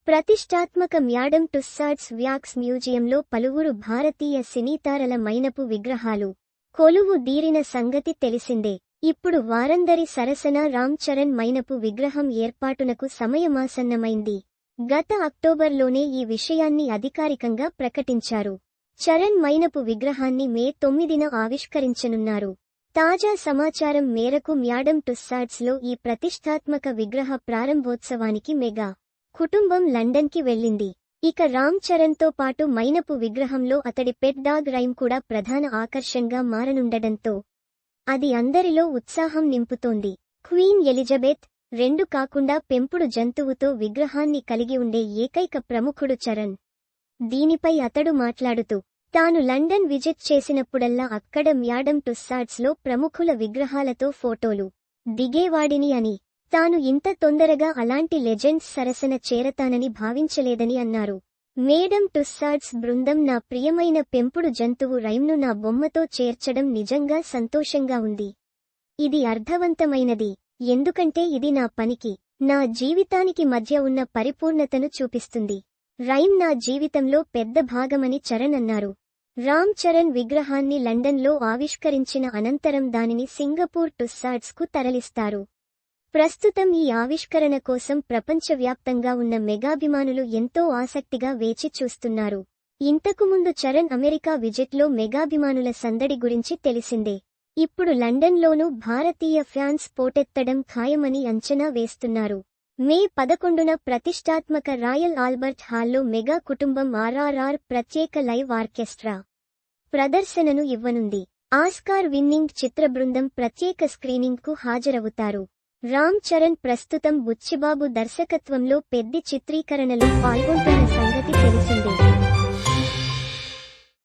ప్రతిష్టాత్మక madam Tussauds wax మ్యూజియంలో పలువురు భారతీయ సినీతారల మైనపు విగ్రహాలు కొలువు దీరిన సంగతి తెలిసిందే. ఇప్పుడు వారందరి సరసన రామ్ చరణ్ మైనపు విగ్రహం ఏర్పాటునకు సమయమాసన్నమైంది. గత అక్టోబర్లోనే ఈ విషయాన్ని అధికారికంగా ప్రకటించారు. చరణ్ మైనపు విగ్రహాన్ని మే 9న ఆవిష్కరించనున్నారు. తాజా సమాచారం మేరకు మ్యాడమ్ టుస్సాడ్స్లో ఈ ప్రతిష్టాత్మక విగ్రహ ప్రారంభోత్సవానికి మెగా కుటుంబం లండన్కి వెళ్లింది. ఇక రామ్ చరణ్తో పాటు మైనపు విగ్రహంలో అతడి పెట్ డాగ్ రైమ్ కూడా ప్రధాన ఆకర్షణగా మారనుండడంతో అది అందరిలో ఉత్సాహం నింపుతోంది. క్వీన్ ఎలిజబెత్ II కాకుండా పెంపుడు జంతువుతో విగ్రహాన్ని కలిగి ఉండే ఏకైక ప్రముఖుడు చరణ్. దీనిపై అతడు మాట్లాడుతూ, తాను లండన్ విజిట్ చేసినప్పుడల్లా అక్కడ మ్యాడమ్ టుస్సాడ్స్లో ప్రముఖుల విగ్రహాలతో ఫోటోలు దిగేవాడిని అని, తాను ఇంత తొందరగా అలాంటి లెజెండ్స్ సరసన చేరతానని భావించలేదని అన్నారు. మేడమ్ టుస్సాడ్స్ బృందం నా ప్రియమైన పెంపుడు జంతువు రైమ్ను నా బొమ్మతో చేర్చడం నిజంగా సంతోషంగా ఉంది. ఇది అర్థవంతమైనది, ఎందుకంటే ఇది నా పనికి, నా జీవితానికి మధ్య ఉన్న పరిపూర్ణతను చూపిస్తుంది. రైమ్ నా జీవితంలో పెద్ద భాగమని చరణ్ అన్నారు. రామ్ చరణ్ విగ్రహాన్ని లండన్లో ఆవిష్కరించిన అనంతరం దానిని సింగపూర్ టుస్సాడ్స్కు తరలిస్తారు. ప్రస్తుతం ఈ ఆవిష్కరణ కోసం ప్రపంచవ్యాప్తంగా ఉన్న మెగాభిమానులు ఎంతో ఆసక్తిగా వేచి చూస్తున్నారు. ఇంతకుముందు చరణ్ అమెరికా విజిట్లో మెగాభిమానుల సందడి గురించి తెలిసిందే. ఇప్పుడు లండన్లోనూ భారతీయ ఫ్యాన్స్ పోటెత్తడం ఖాయమని అంచనా వేస్తున్నారు. మే 11న ప్రతిష్టాత్మక రాయల్ ఆల్బర్ట్ హాల్లో మెగా కుటుంబం RRR ప్రత్యేక లైవ్ ఆర్కెస్ట్రా ప్రదర్శనను ఇవ్వనుంది. ఆస్కార్ విన్నింగ్ చిత్ర బృందం ప్రత్యేక స్క్రీనింగ్కు హాజరవుతారు. రామ్ చరణ్ ప్రస్తుతం బుచ్చిబాబు దర్శకత్వంలో పెద్ది చిత్రీకరణలో పాల్గొంటున్న సంగతి తెలిసిందే.